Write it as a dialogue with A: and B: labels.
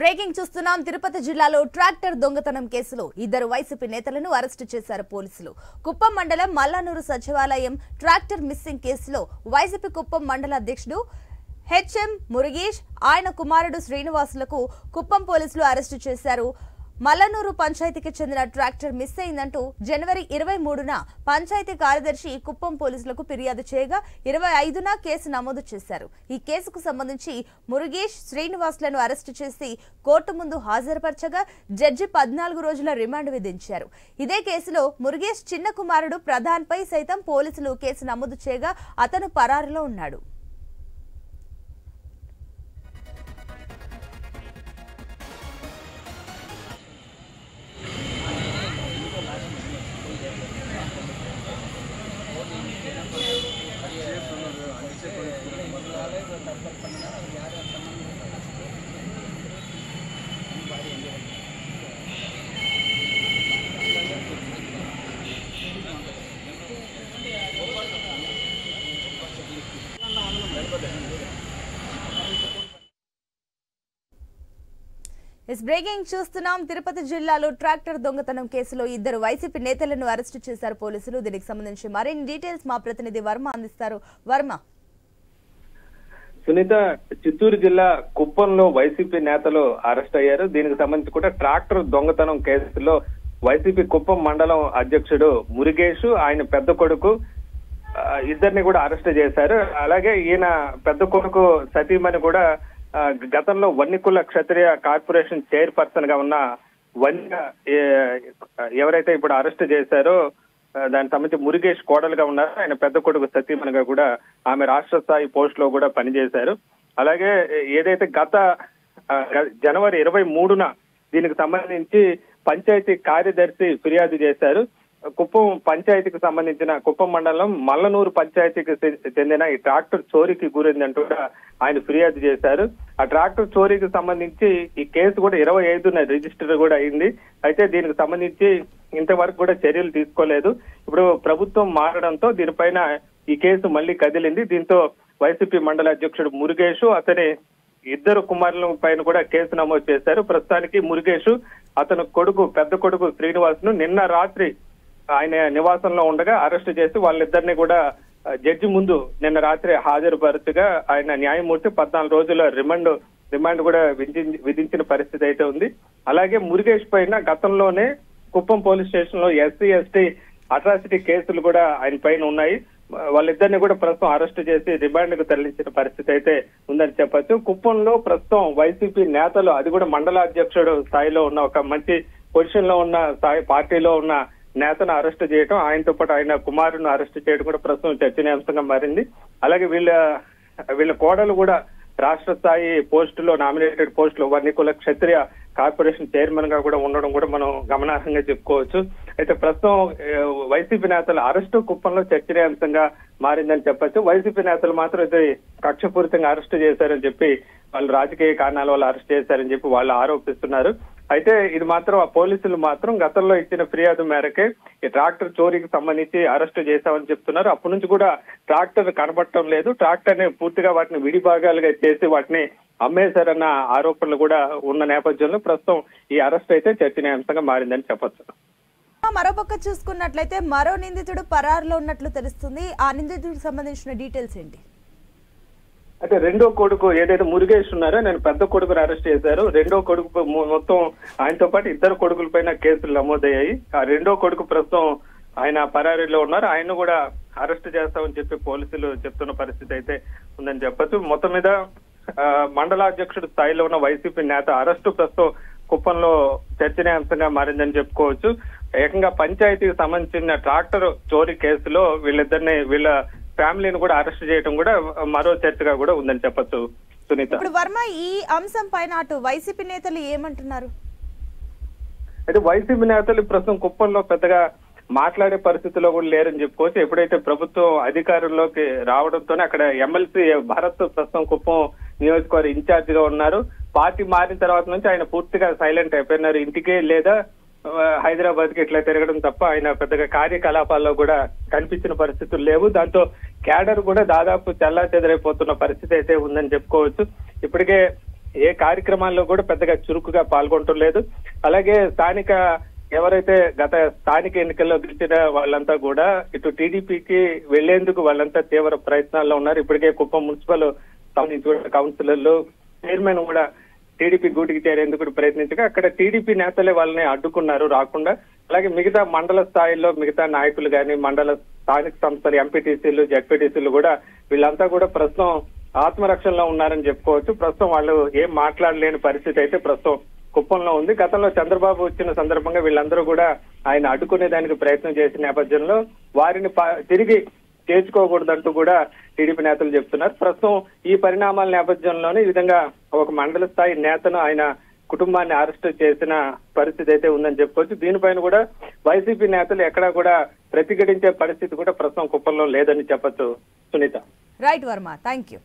A: Breaking చూస్తున్నాం. తిరుపతి జిల్లాలో tractor దొంగతనం కేసులో ఇద్దరు వైసీపీ నేతలను అరెస్టు చేశారు పోలీసులు. కుప్పం మండలం మల్లానూరు సచివాలయం ట్రాక్టర్ మిస్సింగ్ కేసులో వైసీపీ కుప్పం మండల అధ్యక్షుడు హెచ్ఎం మురుగేష్, ఆయన కుమారుడు శ్రీనివాసులకు కుప్పం పోలీసులు అరెస్టు చేశారు. మల్లనూరు పంచాయతీకి చెందిన ట్రాక్టర్ మిస్ అయిందంటూ జనవరి 23న పంచాయతీ కార్యదర్శి కుప్పం పోలీసులకు ఫిర్యాదు చేయగా 25న కేసు నమోదు చేశారు. ఈ కేసుకు సంబంధించి మురుగేష్, శ్రీనివాసులను అరెస్టు చేసి కోర్టు ముందు హాజరుపరచగా జడ్జి 14 రోజుల రిమాండ్ విధించారు. ఇదే కేసులో మురుగేష్ చిన్న కుమారుడు ప్రధాన్పై సైతం పోలీసులు కేసు నమోదు చేయగా అతను పరారులో ఉన్నాడు. బ్రేకింగ్ చూస్తున్నాం. తిరుపతి జిల్లాలో ట్రాక్టర్ దొంగతనం కేసులో ఇద్దరు వైసీపీ నేతలను అరెస్టు చేశారు పోలీసులు. దీనికి సంబంధించి మరిన్ని డీటెయిల్స్ మా ప్రతినిధి వర్మ అందిస్తారు. వర్మ.
B: సునీత, చిత్తూరు జిల్లా కుప్పంలో వైసీపీ నేతలు అరెస్ట్ అయ్యారు. దీనికి సంబంధించి కూడా ట్రాక్టర్ దొంగతనం కేసులో వైసీపీ కుప్పం మండలం అధ్యక్షుడు మురుగేష్, ఆయన పెద్ద కొడుకు ఇద్దరిని కూడా అరెస్ట్ చేశారు. అలాగే ఈయన పెద్ద కొడుకు సతీమణి కూడా గతంలో వన్నికుల క్షత్రియ కార్పొరేషన్ చైర్పర్సన్ గా ఉన్న ఎవరైతే ఇప్పుడు అరెస్ట్ చేశారో దానికి సంబంధించి మురుగేష్ కోడలుగా ఉన్నారు. ఆయన పెద్ద కొడుకు సతీమణిగా కూడా ఆమె రాష్ట్ర స్థాయి పోస్ట్ లో కూడా పనిచేశారు. అలాగే ఏదైతే గత జనవరి 23న దీనికి సంబంధించి పంచాయతీ కార్యదర్శి ఫిర్యాదు చేశారు. కుప్పం పంచాయతీకి సంబంధించిన కుప్పం మండలం మల్లనూరు పంచాయతీకి చెందిన ఈ ట్రాక్టర్ చోరీకి గురైందంటూ కూడా ఆయన ఫిర్యాదు చేశారు. ఆ ట్రాక్టర్ చోరీకి సంబంధించి ఈ కేసు కూడా 25న రిజిస్టర్ కూడా అయింది. అయితే దీనికి సంబంధించి ఇంతవరకు కూడా చర్యలు తీసుకోలేదు. ఇప్పుడు ప్రభుత్వం మారడంతో దీనిపైన ఈ కేసు మళ్లీ కదిలింది. దీంతో వైసీపీ మండల అధ్యక్షుడు మురుగేష్, అతని ఇద్దరు కుమారుల పైన కూడా కేసు నమోదు చేశారు. ప్రస్తుతానికి మురుగేష్, అతని కొడుకు పెద్ద కొడుకు శ్రీనివాసును నిన్న రాత్రి ఆయన నివాసంలో ఉండగా అరెస్టు చేసి వాళ్ళిద్దరిని కూడా జడ్జి ముందు నిన్న రాత్రి హాజరుపరచగా ఆయన న్యాయమూర్తి 14 రోజుల రిమాండ్ కూడా విధించిన పరిస్థితి అయితే ఉంది. అలాగే మురుగేష్ పైన గతంలోనే కుప్పం పోలీస్ స్టేషన్ లో SC/ST అట్రాసిటీ కేసులు కూడా ఆయన పైన ఉన్నాయి. వాళ్ళిద్దరిని కూడా ప్రస్తుతం అరెస్టు చేసి రిమాండ్ కు తరలించిన పరిస్థితి అయితే ఉందని చెప్పొచ్చు. కుప్పంలో ప్రస్తుతం వైసీపీ నేతలు, అది కూడా మండల అధ్యక్షుడు స్థాయిలో ఉన్న ఒక మంచి పొజిషన్ లో ఉన్న పార్టీలో ఉన్న నేతను అరెస్ట్ చేయడం, ఆయనతో పాటు ఆయన కుమారుని అరెస్ట్ చేయడం కూడా ప్రస్తుతం చర్చనీయాంశంగా మారింది. అలాగే వీళ్ళ కోడలు కూడా రాష్ట్ర స్థాయి పోస్టులో, నామినేటెడ్ పోస్టులో వన్నికుల క్షత్రియ కార్పొరేషన్ చైర్మన్ గా కూడా ఉండడం కూడా మనం గమనార్హంగా చెప్పుకోవచ్చు. అయితే ప్రస్తుతం వైసీపీ నేతల అరెస్టు కుప్పంలో చర్చనీయాంశంగా మారిందని చెప్పొచ్చు. వైసీపీ నేతలు మాత్రం ఇది కక్షపూరితంగా అరెస్ట్ చేశారని చెప్పి, వాళ్ళు రాజకీయ కారణాల వల్ల అరెస్ట్ చేశారని చెప్పి వాళ్ళు ఆరోపిస్తున్నారు. అయితే ఇది మాత్రం ఆ పోలీసులు మాత్రం గతంలో ఇచ్చిన ఫిర్యాదు మేరకే ఈ ట్రాక్టర్ చోరీకి సంబంధించి అరెస్టు చేశామని చెప్తున్నారు. అప్పటి నుంచి కూడా ట్రాక్టర్ కనబడటం లేదు. ట్రాక్టర్ ని పూర్తిగా వాటిని విడి భాగాలుగా చేసి వాటిని అమ్మేశారన్న ఆరోపణలు కూడా ఉన్న నేపథ్యంలో ప్రస్తుతం ఈ అరెస్ట్ అయితే చర్చనీయాంశంగా మారిందని చెప్పొచ్చు.
A: మరోపక్క చూసుకున్నట్లయితే మరో నిందితుడు పరారులో ఉన్నట్లు తెలుస్తుంది. ఆ నిందితుడికి సంబంధించిన డీటెయిల్స్ ఏంటి?
B: అయితే రెండో కొడుకు ఏదైతే మురుగేష్ ఉన్నారో, నేను పెద్ద కొడుకుని అరెస్ట్ చేశారు. రెండో కొడుకు మొత్తం ఆయనతో పాటు ఇద్దరు కొడుకుల పైన కేసులు నమోదయ్యాయి. ఆ రెండో కొడుకు ప్రస్తుతం ఆయన పరారీలో ఉన్నారు. ఆయన కూడా అరెస్ట్ చేస్తామని చెప్పి పోలీసులు చెప్తున్న పరిస్థితి అయితే ఉందని చెప్పొచ్చు. మొత్తం మీద మండలాధ్యక్షుడు స్థాయిలో ఉన్న వైసీపీ నేత అరెస్టు ప్రస్తుతం కుప్పంలో చర్చనీయాంశంగా మారిందని చెప్పుకోవచ్చు. ఏకంగా పంచాయతీకి సంబంధించిన ట్రాక్టర్ చోరీ కేసులో వీళ్ళ ఫ్యామిలీని కూడా అరెస్ట్ చేయడం కూడా మరో చర్చగా కూడా ఉందని చెప్పొచ్చు. సునీత,
A: ఇప్పుడు వర్మ, ఈ అంశం పైన అటు వైసీపీ నేతలు ఏమంటున్నారు?
B: అయితే వైసీపీ నేతలు ప్రస్తుతం కుప్పంలో పెద్దగా మాట్లాడే పరిస్థితిలో కూడా లేరని చెప్పుకోవచ్చు. ఎప్పుడైతే ప్రభుత్వం అధికారంలోకి రావడంతోనే అక్కడ ఎమ్మెల్సీ భరత్ ప్రస్తుతం కుప్పం నియోజకవర్గ ఇన్ఛార్జ్ గా ఉన్నారు. పార్టీ మారిన తర్వాత నుంచి ఆయన పూర్తిగా సైలెంట్ అయిపోయినారు. ఇంటికే లేదా హైదరాబాద్ కి ఇట్లా తిరగడం తప్ప ఆయన పెద్దగా కార్యకలాపాల్లో కూడా కనిపించిన పరిస్థితులు లేవు. దాంతో క్యాడర్ కూడా దాదాపు చెల్లాచెదరైపోతున్న పరిస్థితి అయితే ఉందని చెప్పుకోవచ్చు. ఇప్పటికే ఏ కార్యక్రమాల్లో కూడా పెద్దగా చురుకుగా పాల్గొనటం. అలాగే స్థానిక ఎవరైతే గత స్థానిక ఎన్నికల్లో గెలిచిన వాళ్ళంతా కూడా ఇటు టీడీపీకి వెళ్లేందుకు వాళ్ళంతా తీవ్ర ప్రయత్నాల్లో ఉన్నారు. ఇప్పటికే కుప్పం మున్సిపల్ సంబంధించిన కౌన్సిలర్లు, చైర్మన్ కూడా టీడీపీ గూటికి చేరేందుకు ప్రయత్నించగా అక్కడ టీడీపీ నేతలే వాళ్ళని అడ్డుకున్నారు రాకుండా. అలాగే మిగతా మండల స్థాయిలో మిగతా నాయకులు కానీ, మండల స్థానిక సంస్థలు, ఎంపీటీసీలు, జెడ్పీటీసీలు కూడా వీళ్ళంతా కూడా ప్రస్తుతం ఆత్మరక్షణలో ఉన్నారని చెప్పుకోవచ్చు. ప్రస్తుతం వాళ్ళు ఏం మాట్లాడలేని పరిస్థితి అయితే ప్రస్తుతం కుప్పంలో ఉంది. గతంలో చంద్రబాబు వచ్చిన సందర్భంగా వీళ్ళందరూ కూడా ఆయన అడ్డుకునే దానికి ప్రయత్నం చేసిన నేపథ్యంలో వారిని తిరిగి చేర్చుకోకూడదంటూ కూడా టీడీపీ నేతలు చెప్తున్నారు. ప్రస్తుతం ఈ పరిణామాల నేపథ్యంలోనే ఈ విధంగా ఒక మండల స్థాయి నేతను ఆయన కుటుంబాన్ని అరెస్ట్ చేసిన పరిస్థితి అయితే ఉందని చెప్పుకోవచ్చు. దీనిపైన కూడా వైసీపీ నేతలు ఎక్కడా కూడా ప్రతిఘటించే పరిస్థితి కూడా ప్రస్తుతం కుప్పంలో లేదని చెప్పొచ్చు. Sunitha.
A: Right Varma, thank you.